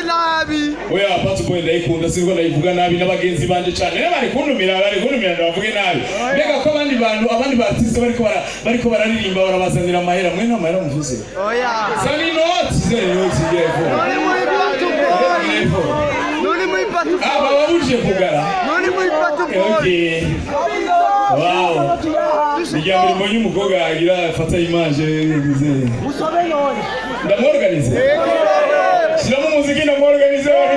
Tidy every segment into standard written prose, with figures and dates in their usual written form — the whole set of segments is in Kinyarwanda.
nabi. Oya patu boy ndayikunda sinko ndayivuga nabi n'abagenzi banje cyane. Bari kuntumira ndabavuge nabi. Mbega ko abandi artiste bariko bararirimba barabazanira amahera mwe nta mahera mvuze. Oya. Sani note yefo. Noni muri patu. Ah baba buje kugara. Noni muri patu. Okay. Wow. Yambere mbonye umukobwa agira fata image bize. Musobe none. Ndamorganize. Shiramo muziki ndamorganize wari.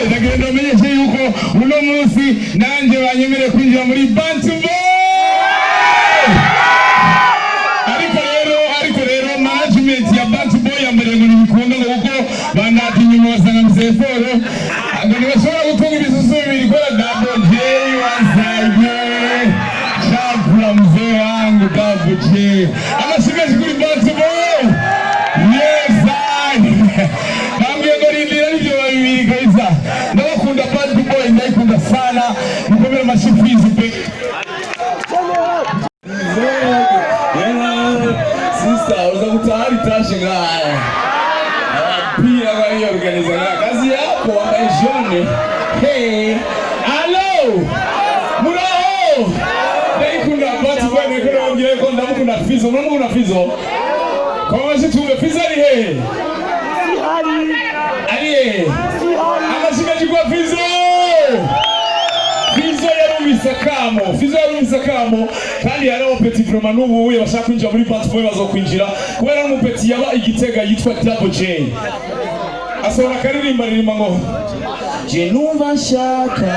Ndagenda umenyeshe yuko uno munsi nanje banyemere kwinjira muri Bantu Boy. Ariko rero management ya Bantu Boy yambere ngo nibikunda ngo kuko bandati nyuma basanga mseforo ngo nibashobora gutunga ibisusu bibiri kora Double J wansage chakula mzee wangu Double J anashimeshi kuri Bantu Boy. Yes ndakunda Bantu Boy ndayikunda sana mukomera mashifizi pe sister uza gutahari tashe ngaya pia kwa organiza kazi yako ambaye jone hey allo muraho ndayikunda Bantu Boy nekero ngire ko ndamukunda fizzo ndamukunda fizzo kwa mashi tuwe fizzo ari he ari amashimwe kwa fizzo yarumisa kamo kandi yaraho petit vraiment n'ubu bashaka kwinjira muri Bantu Boy bazokwinjira kubera n'umupeti yaba igitega yitwa Double J asora karirimba ngo je numva shaka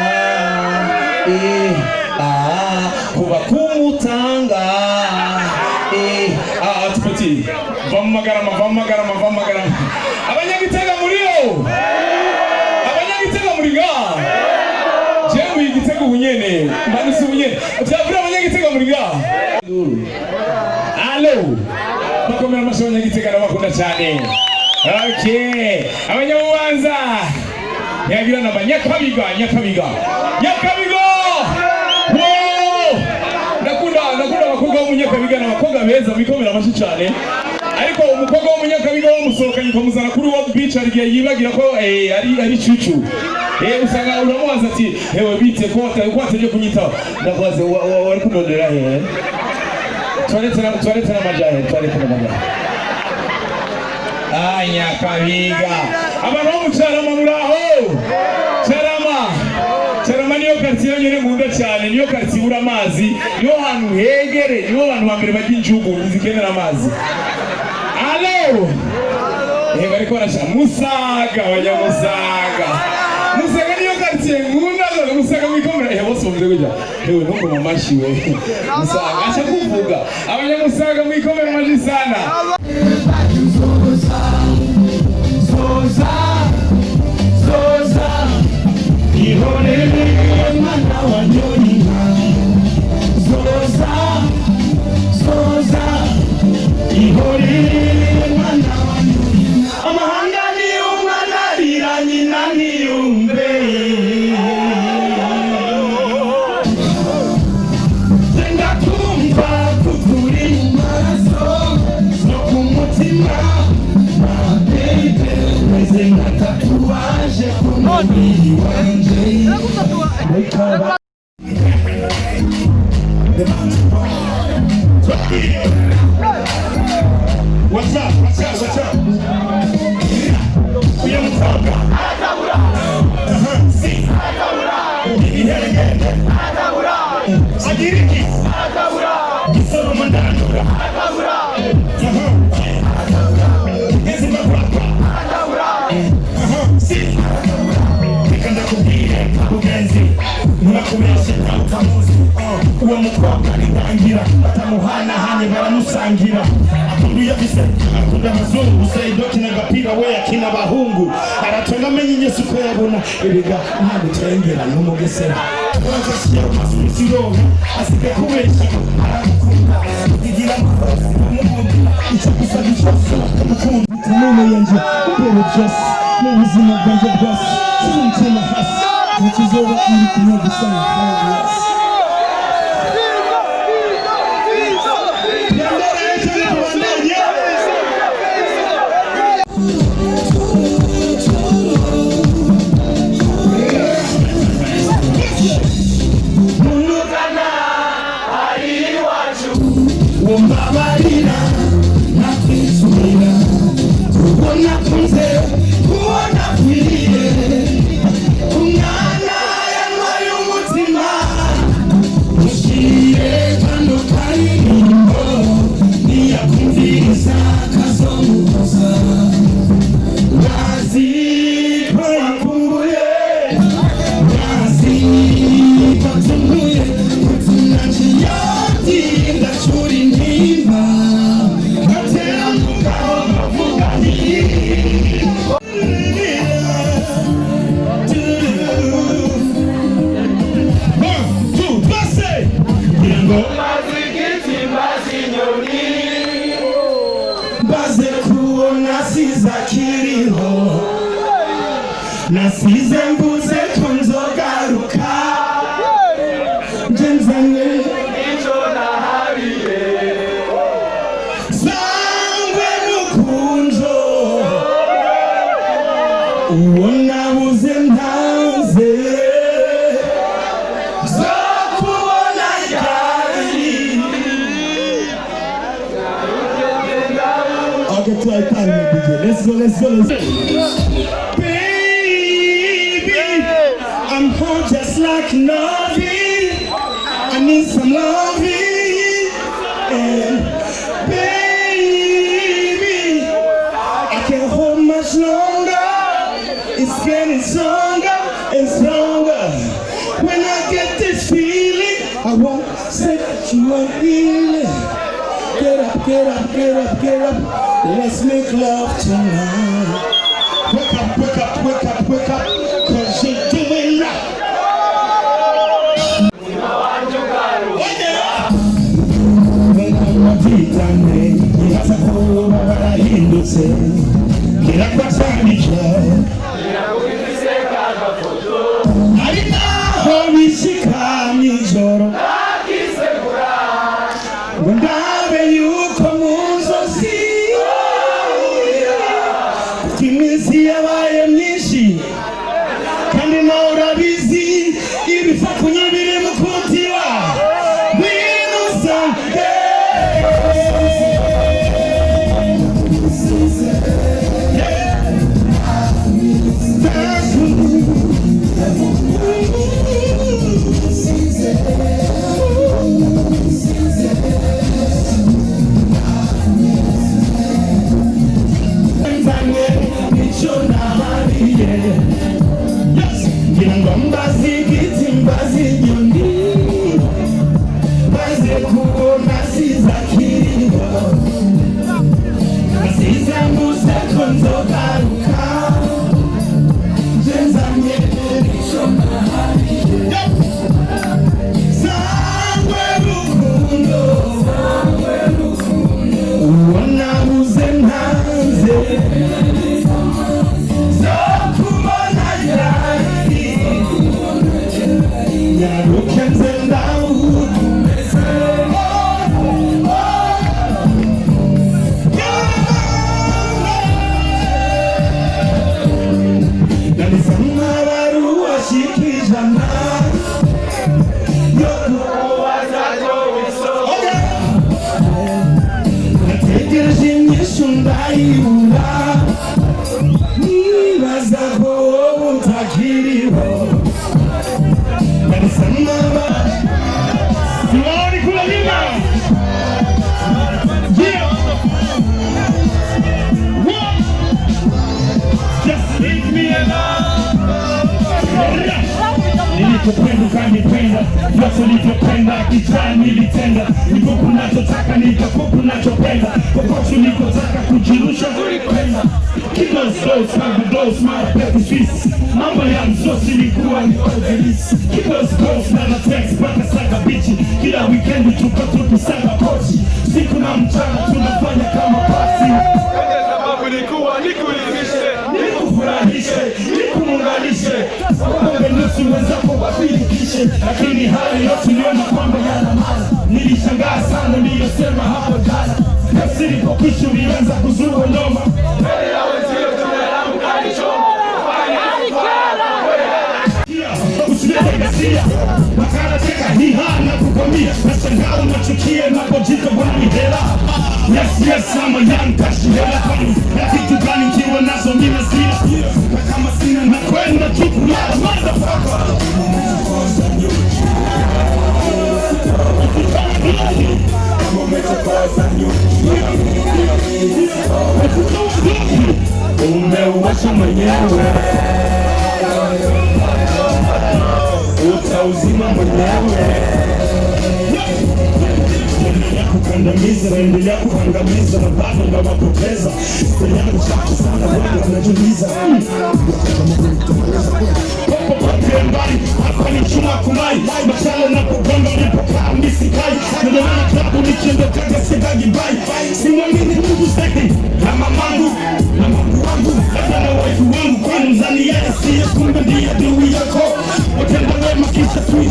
kuba kumutanga petit vamagarama abanyagitega muriyo abanyagitega muriga jewe igitega ubunyene mbanisi ubunyene byavura abanyagitega muriga allo bakomera amasho abanyagitega n'abakunda cyane. Okay abanyamubanza yagira n'abanyakabiga wow nakunda abakobwa b'umunyakabiga n'abakobwa beza bikomera amashi cyane. Ariko umukobwa w'umunyakabiga wamusohokanye ukamuzana kuri World Beach arigiye yibagira ko ari cucu. Usanga uramubaza ati hewe bite ko wateje kunyitaho ndakubaze wari kunondera he toilette na majahe nyakabiga abantu bo mu Carama muraho Carama niyo quartier nyene nkunda cyane niyo quartier ura amazi niyo hantu hegere niyo abantu bambere bajya injugu zikenera amazi. Allo bariko barasha Musaga niyo quartier nkunda Musaga mikomera bose bumve kujya hewe nko mu mashi we Musaga acha kuvuga abanyamusaga mikomera maji sana. Zoza ihorere mwana wa Joni Zoza ihorere mwana wa Joni amahanga ni umwana riranye na niyumbe Zenga kumva kukuri maso no kumutima na baby Zenga tatuaje kumubiri wanje Rekaba What's up? Uya mutanga atabura si atabura ibiherengende atabura agiriki atabura isoro mandandura atabura ezima kwapa atabura si bikanda kubwire kugenzi murakomeshe utamuzi uwo mukobwa nindangira batamuhana hanye baramusangira yafise akunda amazungu Saidoki n'agapira we akina abahungu aratonga amenye Yesu ko yabona erega ntagutengera n'umugesera uragasiya masuziro asike kubesha arakunda igira umuhungu icyo gusaba cyose ukunda tumene yanje ubere just mu buzima bwanjye bwose sinzema hasi ntikizoba iri kumwe gusanga mbabarira nakwisubira kubona kunze kubona kwiriye umwana yantwaye umutima ushire kano karirimbo niyakumviriza kazomuhoza nazi ko yakumbuye nazi ko atunguye kutunajiyati ndacura intimba ngatera mugabo bavuga baze kubona sizakiriho nasize mbuze ko nzogaruka njenzanye icyo nahabiye sangwe n'ukunjo uwo nabuze ntaze zo kubona ryari. Okay, try time, DJ. Let's go. Baby, I'm home just like loving. I need some loving. And baby, I can't hold much longer. It's getting stronger and stronger. When I get this feeling, I won't say that you are healing. Get up. Let's make love tonight. Wake up, cause you're doing right. Iminsi yabaye myinshi kandi nawe urabizi ibifakunye biri mu kutiba ngwino usange Nilipopenda ukanipenda, yote ulivyopenda kijana nilitenda. Nikupu nachotaka nikakupu nachopenda, popote ulikotaka kujirusha ulikwenda. Kidos goes, mara pepe Swiss. Mambo ya msosi ilikuwa ni overlist. Kidos goes, na text paka saga bichi. Kila weekend tuko tukisaga pochi. Siku na mchana tunafanya kama pasi. Sababu nikuwa nikulimishe, nikufurahishe, nikumunganishe. Kumbe nusu wenzako wapirikishe, lakini hali yote niona kwamba yana maana. Nilishangaa sana niliyosema hapo jana. Pepsi ilipokwisha ulianza kuzua noma. Mbele ya wenzio tunalamu kanichoma. Usilete ghasia, makana teka hii hana kukomea. mimi nashangaa unachukia napojita bwana hela. Yes, I'm a young cash hela kwani na kitu gani kiwa nazo mimi sina. Kama sina na kwenda tu kulala motherfucker. Umeuwasha mwenyewe, utauzima mwenyewe. Endelea kukandamiza, endelea kuangamiza na bado ndawapoteza. Endelea kuchapa sana wanga unajuliza popo mbali, hapa ni chuma kumai. Machala na kugonga ulipokaa misikai. Ndio maana klabu nikienda kaga sidagi bai. Simwamini Mungu zaidi na mamangu na Mungu wangu. Hata na waifu wangu kwani mzani yeye siye kumbe ndiye adui yako. Utenda wema kisha tu.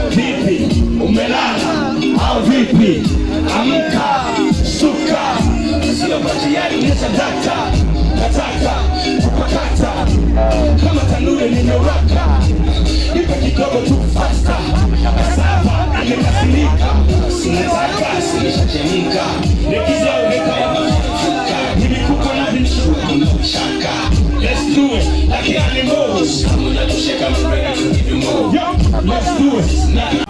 Vipi, umelala au vipi? Amka, suka, sio batiari unesadaka. Nataka kupakata kama tanuri nimeuraka. Nipe kidogo tu fasta. Sava, amekasirika. Sinataka, sinishachemika. Nikiza ureka ya mafuka. Nimekupa na vinishuku na ushaka. Let's do it like animals. Kamuja tusheka mbrega to give you more. Let's do it now.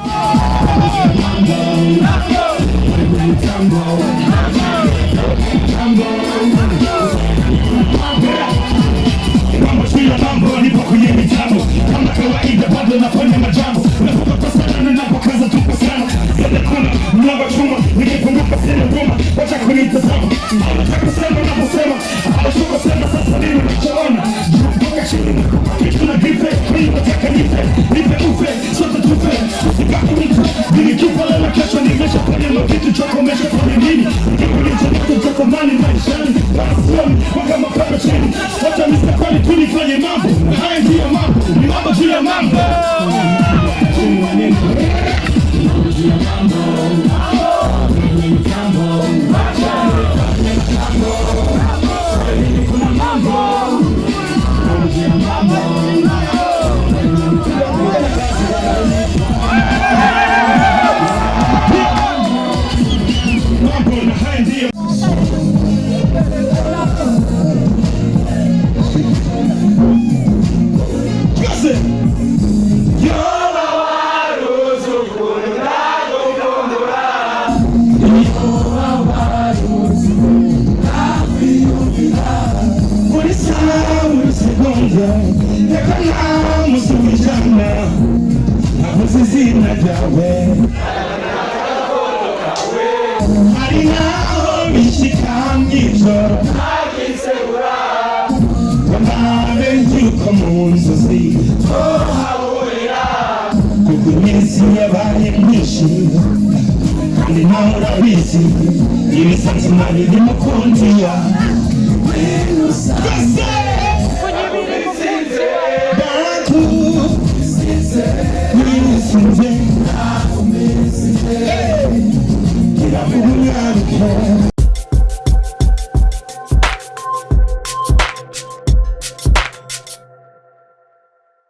Mambo nipo kwenye mitambo kama kawaida, bado nafanya majambo. Napotoka sana na napokaza tupo sana. Sasa kuna mlango chuma nikifunguka sina ngoma. Wacha kunitazama nataka kusema naposema anashuka sema. Sasa nini unachoona kutoka chini kitu na vipe mimi nataka nipe ufe sote tufe. Usibaki nipo nikifa leo kesho nimeshafanya kitu cha komesha kwa mimi. Nikulicho cha komani maishani basi wanga mapaka chini. Wacha mstakali tunifanye mambo. Haya ndio mambo, ni mambo juu ya mambo. Baku Get up for the